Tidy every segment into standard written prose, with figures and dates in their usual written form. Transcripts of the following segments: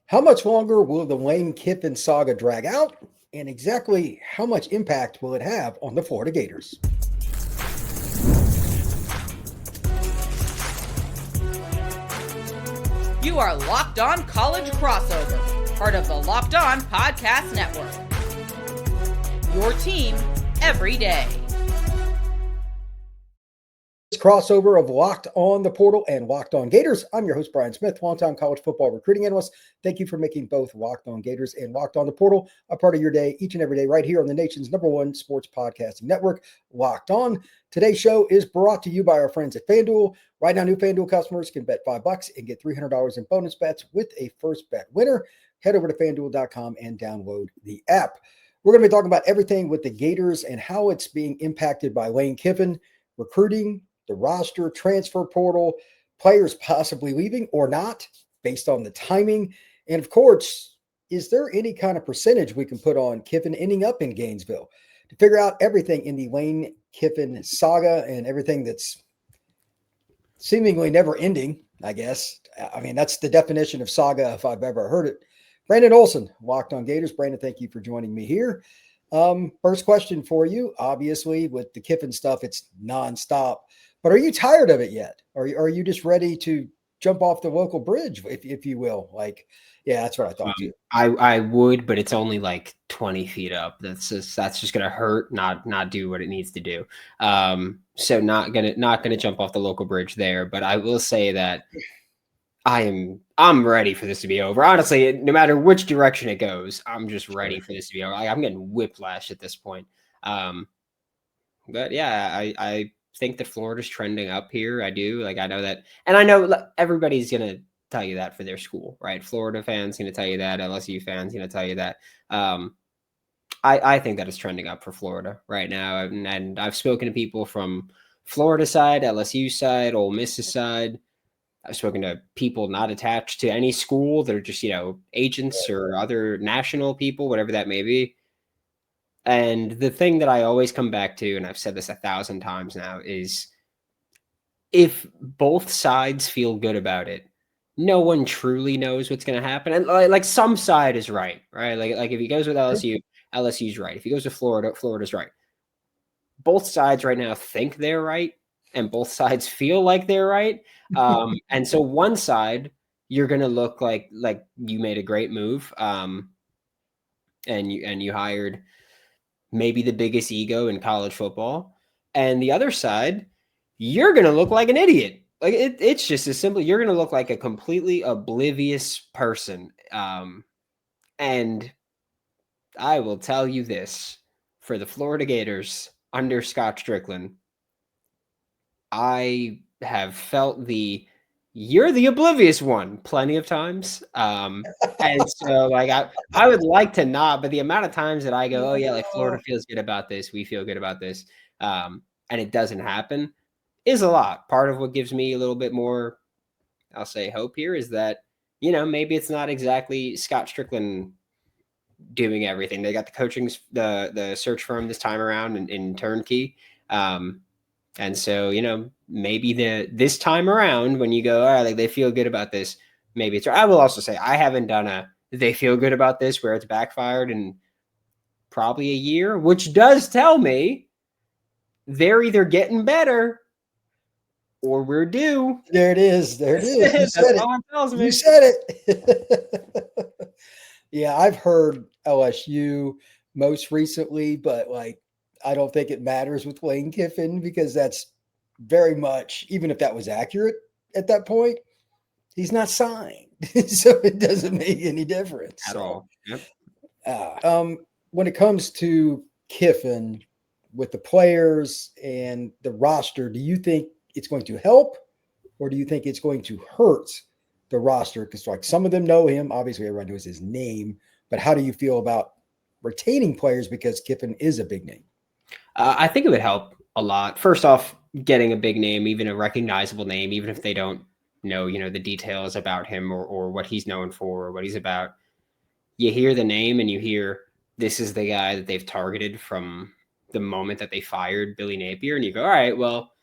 How much longer will the Lane Kiffin saga drag out? And exactly how much impact will it have on the Florida Gators? You are Locked On College Crossover, part of the Locked On Podcast Network. Your team every day. Crossover of Locked On the Portal and Locked On Gators. I'm your host, Brian Smith, longtime college football recruiting analyst. Thank you for making both Locked On Gators and Locked On the Portal a part of your day each and every day right here on the nation's #1 sports podcasting network, Locked On. Today's show is brought to you by our friends at FanDuel. Right now, new FanDuel customers can bet $5 and get $300 in bonus bets with a first bet winner. Head over to FanDuel.com and download the app. We're going to be talking about everything with the Gators and how it's being impacted by Lane Kiffin, recruiting, the roster, transfer portal, players possibly leaving or not based on the timing. And of course, is there any kind of percentage we can put on Kiffin ending up in Gainesville? To figure out everything in the Lane Kiffin saga and everything that's seemingly never ending, I guess. I mean, that's the definition of saga if I've ever heard it. Brandon Olsen, Locked On Gators. Brandon, thank you for joining me here. First question for you. Obviously, with the Kiffin stuff, it's nonstop. But are you tired of it yet? Or are you just ready to jump off the local bridge, if you will? Like, yeah, that's what I thought too. I would, but it's only like 20 feet up. That's just gonna hurt, not do what it needs to do. So not gonna jump off the local bridge there. But I will say that I'm ready for this to be over. Honestly, no matter which direction it goes, I'm just ready for this to be over. I'm getting whiplash at this point. But yeah, I think that Florida's trending up here. I do. I know that. And I know everybody's going to tell you that for their school, right? Florida fans going to tell you that. LSU fans going to tell you that. I think that is trending up for Florida right now. And I've spoken to people from Florida side, LSU side, Ole Miss's side. I've spoken to people not attached to any school. They're just, agents or other national people, whatever that may be. And the thing that I always come back to, and I've said this 1,000 times now, is if both sides feel good about it, no one truly knows what's going to happen. And like some side is right? Like if he goes with LSU, LSU's right. If he goes to Florida, Florida's right. Both sides right now think they're right, and both sides feel like they're right. And so one side, you're going to look like you made a great move, and you hired maybe the biggest ego in college football, and the other side, you're going to look like an idiot. Like it's just as simple. You're going to look like a completely oblivious person. And I will tell you this, for the Florida Gators under Scott Strickland, I have felt you're the oblivious one plenty of times. And so I would like to not, but the amount of times that I go, oh yeah, like Florida feels good about this, we feel good about this, and it doesn't happen is a lot. Part of what gives me a little bit more, I'll say, hope here is that, maybe it's not exactly Scott Strickland doing everything. They got the coaching, the search firm this time around in turnkey. And so, maybe this time around when you go, all right, like they feel good about this, maybe it's right. I will also say I haven't done they feel good about this where it's backfired in probably a year, which does tell me they're either getting better or we're due. There it is. There it is. You said it. You said it. Yeah, I've heard LSU most recently, but I don't think it matters with Lane Kiffin because that's very much, even if that was accurate at that point, he's not signed. So it doesn't make any difference. At all. Yep. When it comes to Kiffin with the players and the roster, do you think it's going to help or do you think it's going to hurt the roster? Because some of them know him. Obviously, everyone knows his name. But how do you feel about retaining players because Kiffin is a big name? I think it would help a lot. First off, getting a big name, even a recognizable name, even if they don't know, the details about him or what he's known for or what he's about. You hear the name and you hear this is the guy that they've targeted from the moment that they fired Billy Napier. And you go, all right, well,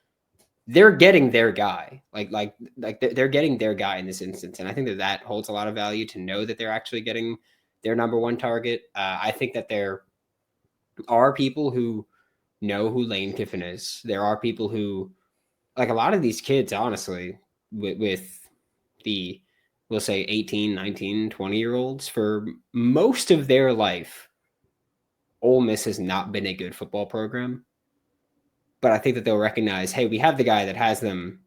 they're getting their guy. Like they're getting their guy in this instance. And I think that holds a lot of value to know that they're actually getting their number one target. I think that there are people who know who Lane Kiffin is. There are people who, like a lot of these kids, honestly, with the, we'll say 18, 19, 20-year-olds, for most of their life, Ole Miss has not been a good football program. But I think that they'll recognize, hey, we have the guy that has them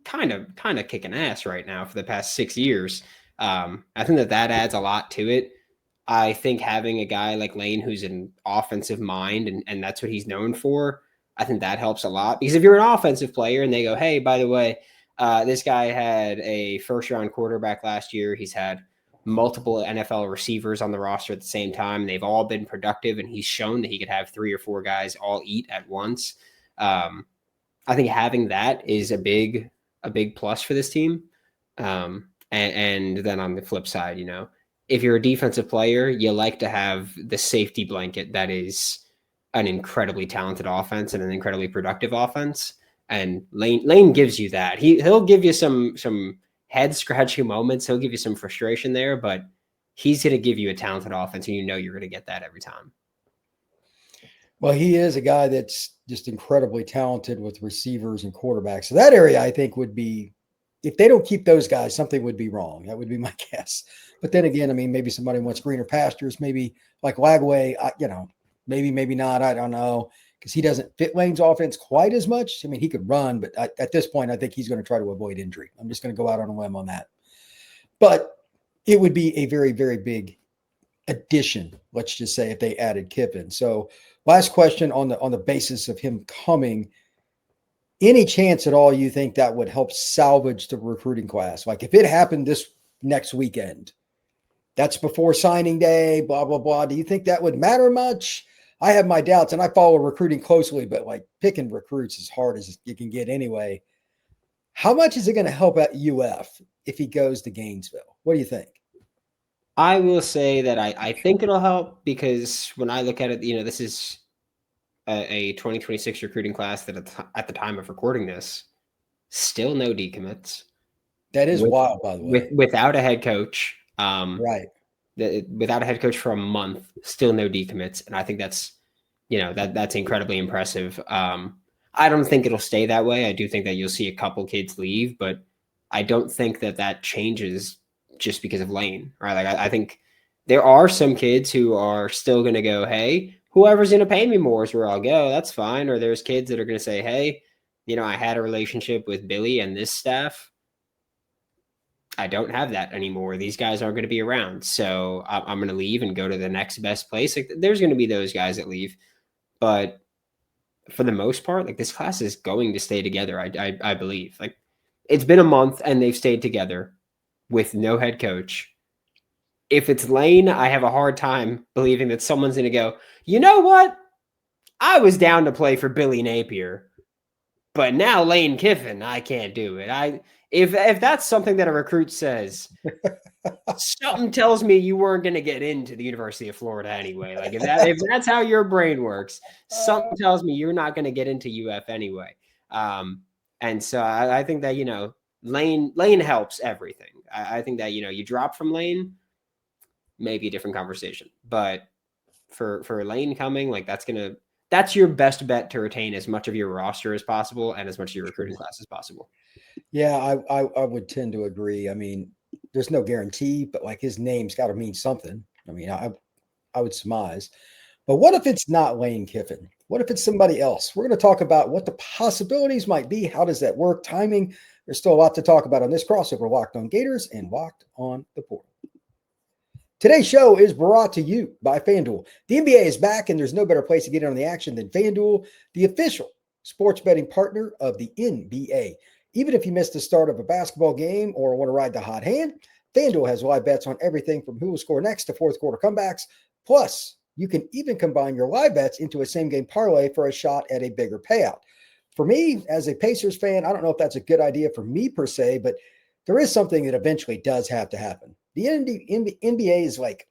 kind of kicking ass right now for the past 6 years. I think that adds a lot to it. I think having a guy like Lane who's an offensive mind, and that's what he's known for, I think that helps a lot. Because if you're an offensive player and they go, hey, by the way, this guy had a first-round quarterback last year. He's had multiple NFL receivers on the roster at the same time. They've all been productive, and he's shown that he could have 3 or 4 guys all eat at once. I think having that is a big plus for this team. And then on the flip side, if you're a defensive player, you like to have the safety blanket that is an incredibly talented offense and an incredibly productive offense. And Lane gives you that. He'll give you some head scratching moments. He'll give you some frustration there, but he's going to give you a talented offense, and you're going to get that every time. Well, he is a guy that's just incredibly talented with receivers and quarterbacks. So that area, I think, would be, if they don't keep those guys, something would be wrong. That would be my guess. But then again, I mean, maybe somebody wants greener pastures, maybe like Lagway, maybe not. I don't know, because he doesn't fit Lane's offense quite as much. I mean, he could run, but at this point, I think he's going to try to avoid injury. I'm just going to go out on a limb on that. But it would be a very, very big addition, let's just say, if they added Kiffin. So last question on the basis of him coming, any chance at all you think that would help salvage the recruiting class? Like if it happened this next weekend, that's before signing day, blah, blah, blah. Do you think that would matter much? I have my doubts, and I follow recruiting closely, but like picking recruits as hard as you can get anyway. How much is it going to help at UF if he goes to Gainesville? What do you think? I will say that I think it'll help, because when I look at it, this is a 2026 recruiting class that at the time of recording this, still no decommits. That is wild, by the way. Without a head coach. Right. Without a head coach for a month, still no decommits. And I think that's incredibly impressive. I don't think it'll stay that way. I do think that you'll see a couple kids leave, but I don't think that changes just because of Lane, right? Like I think there are some kids who are still going to go, hey, whoever's going to pay me more is where I'll go. That's fine. Or there's kids that are going to say, hey, I had a relationship with Billy and this staff. I don't have that anymore. These guys aren't going to be around. So I'm going to leave and go to the next best place. Like there's going to be those guys that leave, but for the most part, like this class is going to stay together. I believe. Like it's been a month and they've stayed together with no head coach. If it's Lane, I have a hard time believing that someone's going to go, you know what? I was down to play for Billy Napier, but now Lane Kiffin, I can't do it. If that's something that a recruit says, something tells me you weren't going to get into the University of Florida anyway. Like if that's how your brain works, something tells me you're not going to get into UF anyway. And so I think that, Lane helps everything. I think that, you drop from Lane, maybe a different conversation, but for Lane coming, like that's your best bet to retain as much of your roster as possible and as much of your recruiting class as possible. Yeah, I would tend to agree. I mean, there's no guarantee, but like his name's got to mean something. I mean, I would surmise. But what if it's not Lane Kiffin? What if it's somebody else? We're going to talk about what the possibilities might be. How does that work? Timing. There's still a lot to talk about on this crossover, Locked On Gators and Locked On the Portal. Today's show is brought to you by FanDuel. The NBA is back, and there's no better place to get in on the action than FanDuel, the official sports betting partner of the NBA. Even if you missed the start of a basketball game or want to ride the hot hand, FanDuel has live bets on everything from who will score next to fourth quarter comebacks. Plus, you can even combine your live bets into a same-game parlay for a shot at a bigger payout. For me, as a Pacers fan, I don't know if that's a good idea for me per se, but there is something that eventually does have to happen. The NBA is like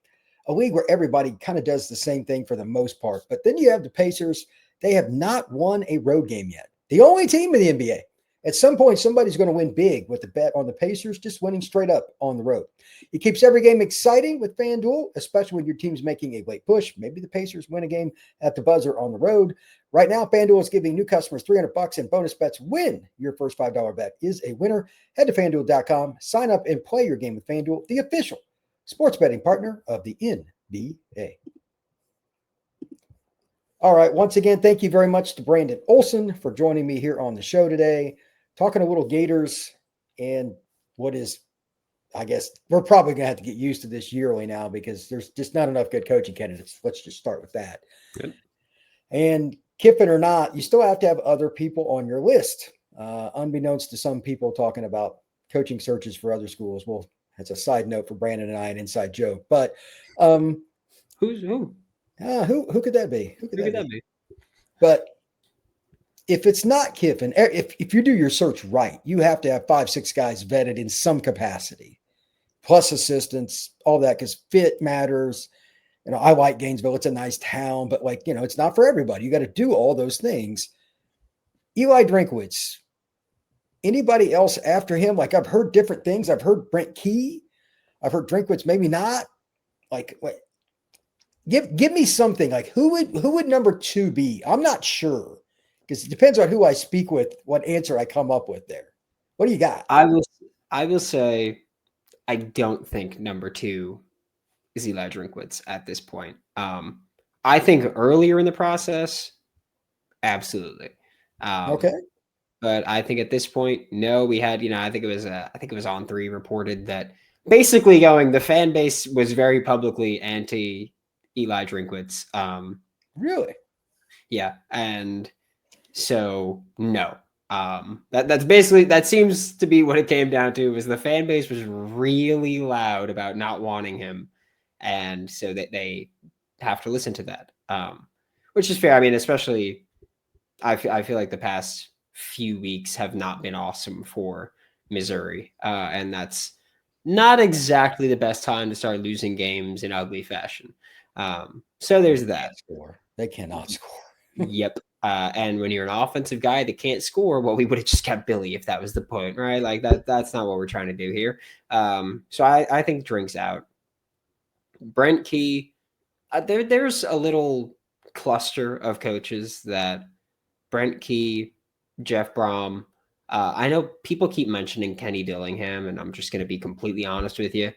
a league where everybody kind of does the same thing for the most part. But then you have the Pacers. They have not won a road game yet. The only team in the NBA. At some point, somebody's going to win big with the bet on the Pacers, just winning straight up on the road. It keeps every game exciting with FanDuel, especially when your team's making a late push. Maybe the Pacers win a game at the buzzer on the road. Right now, FanDuel is giving new customers $300 in bonus bets when your first $5 bet is a winner. Head to FanDuel.com, sign up, and play your game with FanDuel, the official sports betting partner of the NBA. All right. Once again, thank you very much to Brandon Olsen for joining me here on the show today, talking a little Gators and what is, I guess, we're probably going to have to get used to this yearly now because there's just not enough good coaching candidates. Let's just start with that. Good. And Kiffin or not, you still have to have other people on your list. Unbeknownst to some people talking about coaching searches for other schools. Well, that's a side note for Brandon and I, an inside joke. But Who's who? Who could that be? Who could that be? But if it's not Kiffin, if you do your search right, you have to have 5-6 guys vetted in some capacity, plus assistants, all that, because fit matters. You know, I like Gainesville. It's a nice town, but it's not for everybody. You got to do all those things. Eli Drinkwitz. Anybody else after him? Like, I've heard different things. I've heard Brent Key. I've heard Drinkwitz, maybe not. Give me something. Like, who would number 2 be? I'm not sure, because it depends on who I speak with, what answer I come up with there. What do you got? I will say I don't think number 2 is Eli Drinkwitz at this point. I think earlier in the process, absolutely. Okay. But I think at this point, no. We had, I think it was On 3 reported that basically the fan base was very publicly anti Eli Drinkwitz. Really? Yeah. And so no. That seems to be what it came down to, was the fan base was really loud about not wanting him. And so that they have to listen to that. Which is fair. I mean, especially I feel like the past few weeks have not been awesome for Missouri. And that's not exactly the best time to start losing games in ugly fashion. So there's that. They cannot score. Yep. And when you're an offensive guy that can't score, well, we would have just kept Billy if that was the point, right? Like that's not what we're trying to do here. So I think Drink's out. Brent Key, there's a little cluster of coaches that Brent Key, Jeff Brohm. I know people keep mentioning Kenny Dillingham, and I'm just going to be completely honest with you.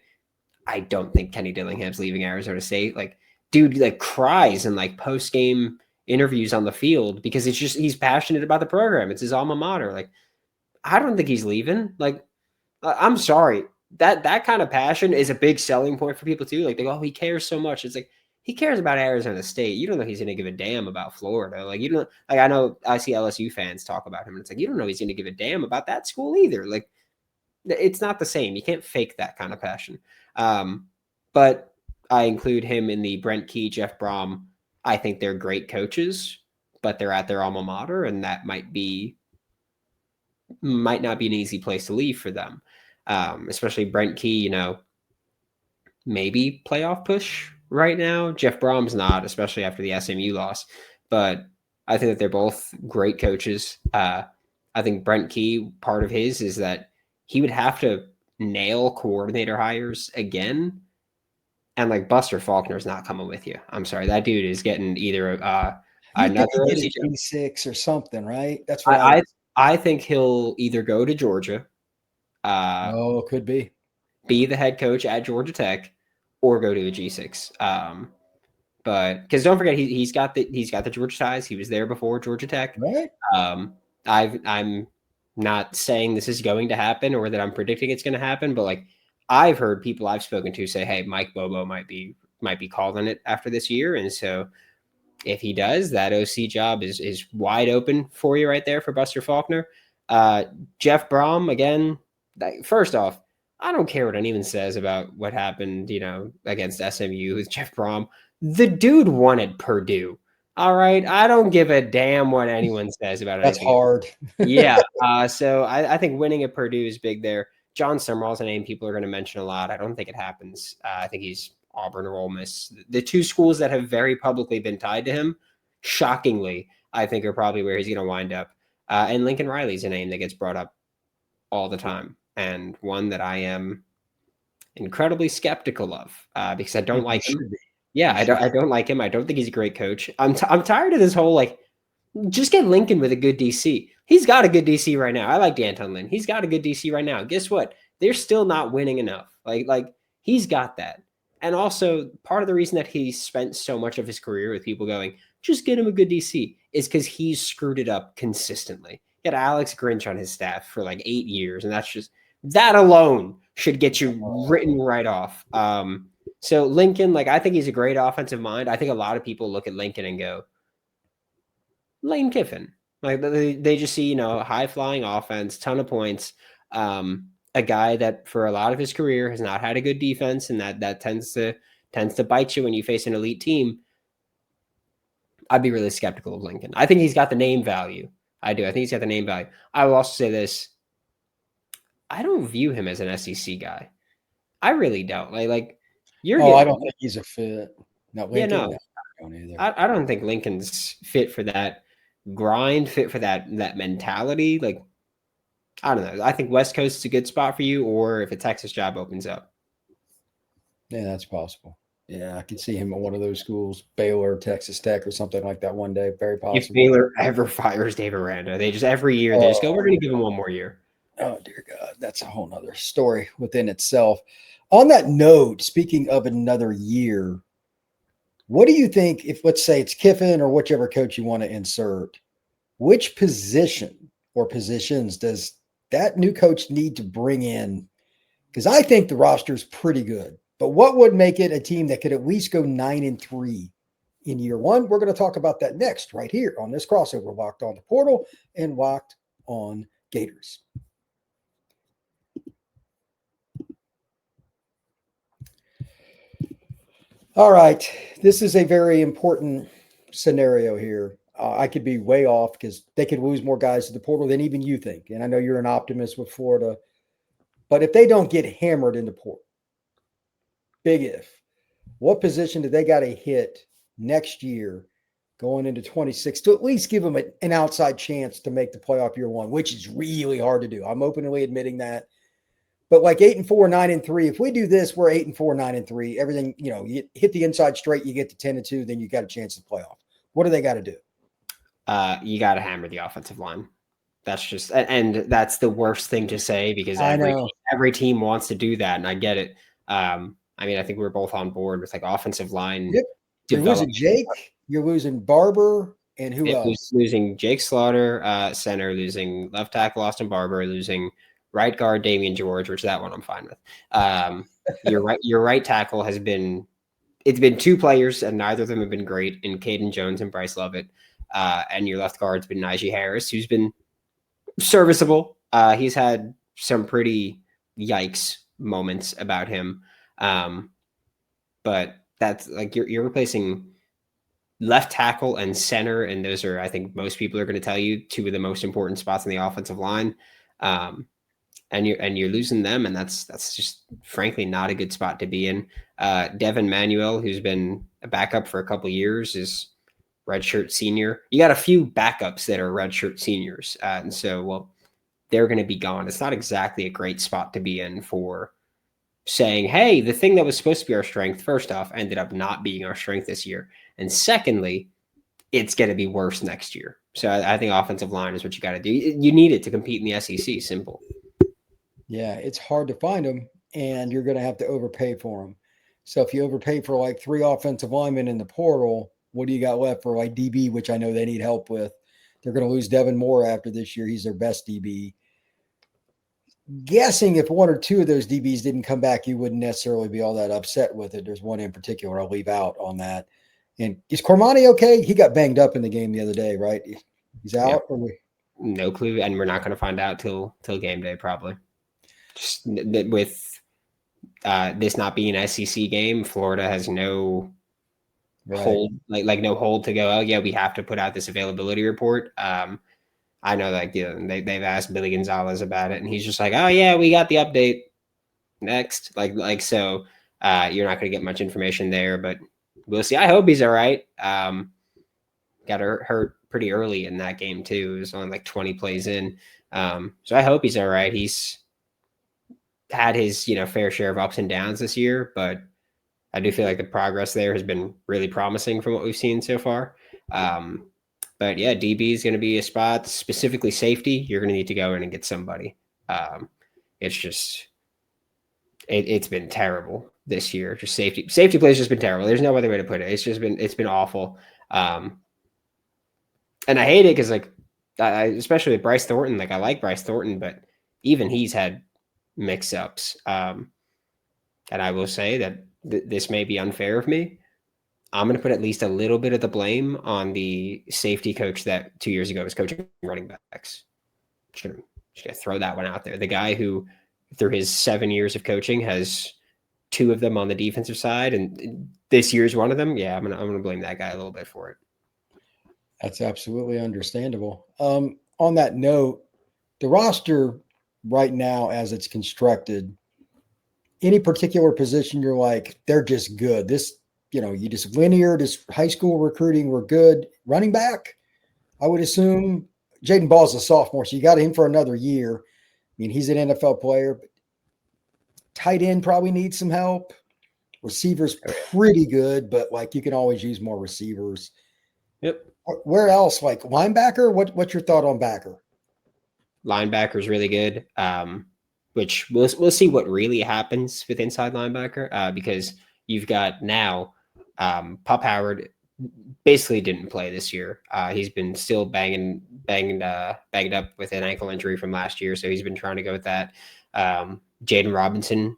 I don't think Kenny Dillingham's leaving Arizona State. Like, dude, cries in post-game interviews on the field because he's passionate about the program. It's his alma mater. Like, I don't think he's leaving. Like, I'm sorry. That kind of passion is a big selling point for people too. Like, they go, oh, he cares so much. It's like, he cares about Arizona State. You don't know he's going to give a damn about Florida. Like, you don't, like, I know I see LSU fans talk about him, and it's like, you don't know he's going to give a damn about that school either. Like, it's not the same. You can't fake that kind of passion. But I include him in the Brent Key, Jeff Brohm. I think they're great coaches, but they're at their alma mater, and that might not be an easy place to leave for them. Especially Brent Key, maybe playoff push right now. Jeff Brom's not, especially after the SMU loss. But I think that they're both great coaches. I think Brent Key, part of his is that he would have to nail coordinator hires again. And Buster Faulkner's not coming with you. I'm sorry. That dude is getting either another G6 or something, right? That's what I think he'll either go to Georgia. Could be the head coach at Georgia Tech, or go to a G6. But because don't forget, he's got the Georgia ties. He was there before Georgia Tech. Right. I'm not saying this is going to happen or that I'm predicting it's going to happen, but I've heard people I've spoken to say, hey, Mike Bobo might be called on it after this year. And so if he does, that OC job is wide open for you right there for Buster Faulkner. Jeff Brohm, again, first off, I don't care what anyone says about what happened, against SMU with Jeff Brohm. The dude wanted Purdue. All right. I don't give a damn what anyone says about it. That's hard. Yeah. So I think winning at Purdue is big there. John Summerall's a name people are going to mention a lot. I don't think it happens. I think he's Auburn or Ole Miss. The two schools that have very publicly been tied to him, shockingly, I think are probably where he's going to wind up. And Lincoln Riley's a name that gets brought up all the time, and one that I am incredibly skeptical of because I don't like him. Yeah, I don't like him. I don't think he's a great coach. I'm tired of this whole like, just get Lincoln with a good DC. He's got a good DC right now. I like D'Anton Lynn. He's got a good DC right now. Guess what? They're still not winning enough. Like he's got that. And also part of the reason that he spent so much of his career with people going, just get him a good DC, is because he's screwed it up consistently. He had Alex Grinch on his staff for like 8 years, and that alone should get you written right off. So Lincoln, like, I think he's a great offensive mind. I think a lot of people look at Lincoln and go, Lane Kiffin. Like they just see, high flying offense, ton of points. A guy that for a lot of his career has not had a good defense, and that tends to bite you when you face an elite team. I'd be really skeptical of Lincoln. I think he's got the name value. I do. I think he's got the name value. I will also say this. I don't view him as an SEC guy. I really don't. Like you're. I don't think he's a fit. No, Lincoln. Yeah, no. I don't either. I don't think Lincoln's fit for that grind, fit for that mentality. Like, I don't know. I think West Coast is a good spot for you, or if a Texas job opens up. Yeah, that's possible. Yeah, I can see him at one of those schools, Baylor, Texas Tech, or something like that one day. Very possible. If Baylor ever fires Dave Aranda, they just every year they just go, we're going to give him one more year. Oh, dear God. That's a whole nother story within itself. On that note, speaking of another year, what do you think if, let's say it's Kiffin or whichever coach you want to insert, which position or positions does that new coach need to bring in? Because I think the roster is pretty good, but what would make it a team that could at least go 9-3 in year one? We're going to talk about that next right here on this crossover, Locked On the Portal and Locked On Gators. All right, this is a very important scenario here. I could be way off because they could lose more guys to the portal than even you think. And I know you're an optimist with Florida. But if they don't get hammered in the portal, big if, what position do they got to hit next year going into 26 to at least give them an outside chance to make the playoff year one, which is really hard to do. I'm openly admitting that. But like 8-4, 9-3, if we do this, we're 8-4, 9-3. Everything, you hit the inside straight, you get to 10-2, then you got a chance at the playoff. What do they got to do? You got to hammer the offensive line. That's just, and that's the worst thing to say because every team wants to do that, and I get it. I think we're both on board with like offensive line. Yep. You're losing Jake, you're losing Barber, and who else? Losing Jake Slaughter, center, losing left tackle Austin Barber, losing right guard Damian George, which that one I'm fine with. Your right tackle it's been two players, and neither of them have been great in Caden Jones and Bryce Lovett. And your left guard's been Najee Harris, who's been serviceable. He's had some pretty yikes moments about him. But that's like you're replacing left tackle and center, and those are, I think most people are going to tell you, two of the most important spots in the offensive line. And you're losing them, and that's just frankly not a good spot to be in. Devin Manuel, who's been a backup for a couple years, is redshirt senior. You got a few backups that are redshirt seniors, and so they're going to be gone. It's not exactly a great spot to be in for saying, hey, the thing that was supposed to be our strength, first off, ended up not being our strength this year, and secondly, it's going to be worse next year. So I think offensive line is what you got to do. You need it to compete in the SEC. Simple. Yeah, it's hard to find them, and you're going to have to overpay for them. So if you overpay for like 3 offensive linemen in the portal, what do you got left for like DB, which I know they need help with? They're going to lose Devin Moore after this year. He's their best DB. Guessing if 1 or 2 of those DBs didn't come back, you wouldn't necessarily be all that upset with it. There's one in particular I'll leave out on that. And is Cormani okay? He got banged up in the game the other day, right? He's out? Yeah. No clue, and we're not going to find out till game day probably. Just with this not being an SEC game, Florida has no hold, like no hold to go, oh yeah, we have to put out this availability report. I know that they've asked Billy Gonzalez about it, and he's just like, oh yeah, we got the update. Next, so you're not going to get much information there, but we'll see. I hope he's all right. Got hurt pretty early in that game too. It was only like 20 plays in. So I hope he's all right. He's had his, fair share of ups and downs this year, but I do feel like the progress there has been really promising from what we've seen so far. But yeah, DB is going to be a spot, specifically safety. You're going to need to go in and get somebody. It's just, it's been terrible this year. Just safety play has just been terrible. There's no other way to put it. It's been awful. And I hate it because especially with Bryce Thornton, I like Bryce Thornton, but even he's had mix-ups. And I will say that this may be unfair of me. I'm going to put at least a little bit of the blame on the safety coach that 2 years ago was coaching running backs. Just going to throw that one out there. The guy who, through his 7 years of coaching, has 2 of them on the defensive side, and this year's one of them. Yeah, I'm gonna blame that guy a little bit for it. That's absolutely understandable. On that note, the roster right now, as it's constructed, any particular position you're like, they're just good. This, you just linear, just high school recruiting, we're good. Running back, I would assume Jaden Ball's a sophomore, so you got him for another year. I mean, he's an NFL player, but tight end probably needs some help. Receivers pretty good, but you can always use more receivers. Yep. Where else? Linebacker? What's your thought on backer? Linebacker is really good. Which we'll see what really happens with inside linebacker, because you've got now Pop Howard basically didn't play this year. He's been still banged up with an ankle injury from last year, so he's been trying to go with that. Jaden Robinson,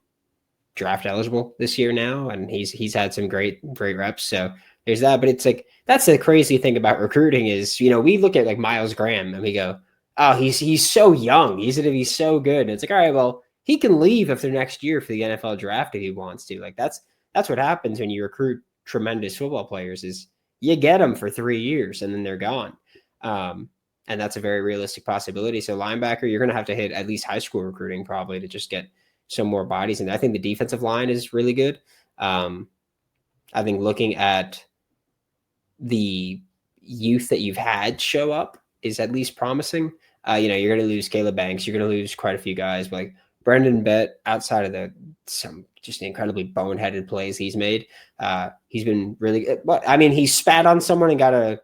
draft eligible this year now, and he's had some great reps. So there's that. But it's that's the crazy thing about recruiting is, we look at Miles Graham and we go, oh, he's so young. He's going to be so good. And it's all right, well, he can leave after next year for the NFL draft if he wants to. That's what happens when you recruit tremendous football players is you get them for 3 years and then they're gone. And that's a very realistic possibility. So linebacker, you're going to have to hit at least high school recruiting probably to just get some more bodies. And I think the defensive line is really good. I think looking at the youth that you've had show up is at least promising. You're going to lose Caleb Banks. You're going to lose quite a few guys, but Brendan Bett, outside of some just incredibly boneheaded plays he's made, he's been really good. But he spat on someone and got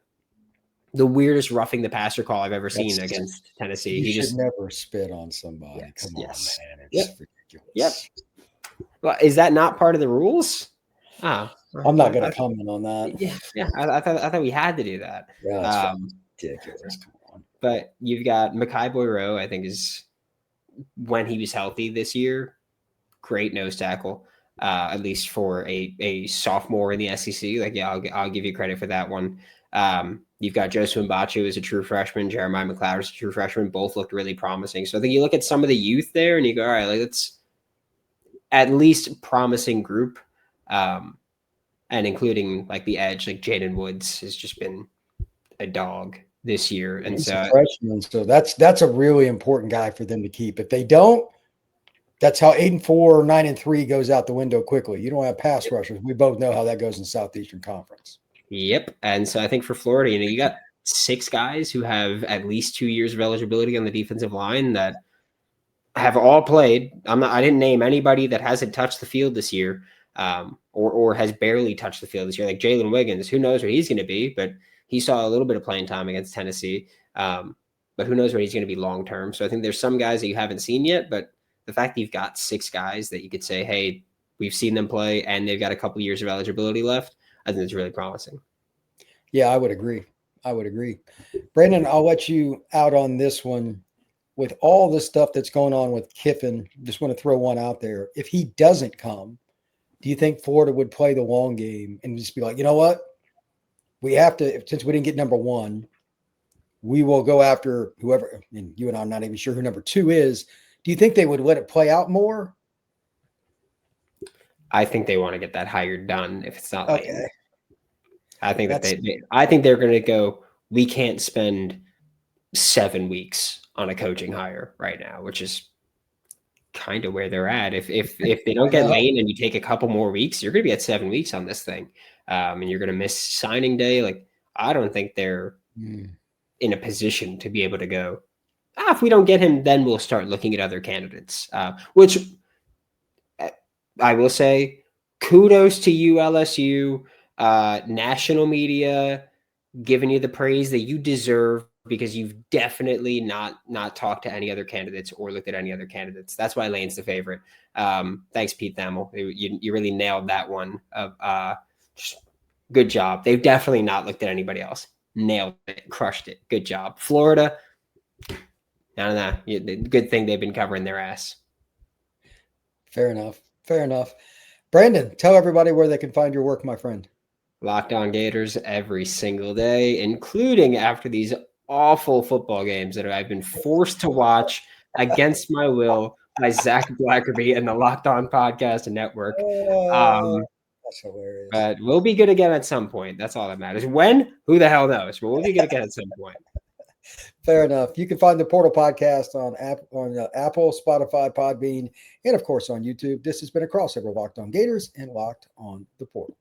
the weirdest roughing the passer call I've ever seen against Tennessee. He should never spit on somebody. Yes, come on, man. It's ridiculous. Yep. Well, is that not part of the rules? I'm not going to comment on that. Yeah. I thought we had to do that. Yeah, that's ridiculous. Come on. But you've got Mekhi Boyroe, I think, is when he was healthy this year, great nose tackle, at least for a sophomore in the SEC. I'll give you credit for that one. You've got Joseph Mbachu as a true freshman, Jeremiah McLeod as a true freshman. Both looked really promising. So I think you look at some of the youth there and you go, all right, that's at least a promising group. And including the edge, Jaden Woods has just been a dog this year. And he's a freshman, so that's a really important guy for them to keep. If they don't, that's how 8-4 or 9-3 goes out the window quickly. You don't have pass rushers. We both know how that goes in Southeastern Conference. Yep. And so I think for Florida, you got 6 guys who have at least 2 years of eligibility on the defensive line that have all played. I didn't name anybody that hasn't touched the field this year, or has barely touched the field this year. Jalen Wiggins, who knows what he's going to be, but he saw a little bit of playing time against Tennessee. But who knows what he's going to be long term. So I think there's some guys that you haven't seen yet, but the fact that you've got 6 guys that you could say, hey, we've seen them play and they've got a couple years of eligibility left, I think it's really promising. Yeah, I would agree. Brandon, I'll let you out on this one. With all the stuff that's going on with Kiffin, just want to throw one out there. If he doesn't come, do you think Florida would play the long game and just be like, you know what? We have to, since we didn't get number 1, we will go after whoever, and you and I'm not even sure who number 2 is. Do you think they would let it play out more? I think they want to get that hire done if it's not okay. late. I think I think they're going to go, we can't spend 7 weeks on a coaching hire right now, which is kind of where they're at. If they don't get Lane and you take a couple more weeks, you're going to be at 7 weeks on this thing. And you're going to miss signing day. I don't think they're in a position to be able to go, if we don't get him, then we'll start looking at other candidates, which I will say, kudos to you, LSU, national media, giving you the praise that you deserve, because you've definitely not talked to any other candidates or looked at any other candidates. That's why Lane's the favorite. Thanks, Pete Thamel. You really nailed that one. Good job. They've definitely not looked at anybody else. Nailed it. Crushed it. Good job. Florida, I don't know. Good thing they've been covering their ass. Fair enough. Fair enough. Brandon, tell everybody where they can find your work, my friend. Locked On Gators every single day, including after these awful football games that I've been forced to watch against my will by Zach Blackerby and the Locked On Podcast Network. That's hilarious. But we'll be good again at some point. That's all that matters. When? Who the hell knows? But we'll be good again at some point. Fair enough. You can find the Portal Podcast on Apple, Spotify, Podbean, and of course on YouTube. This has been a crossover of Locked On Gators and Locked On the Portal.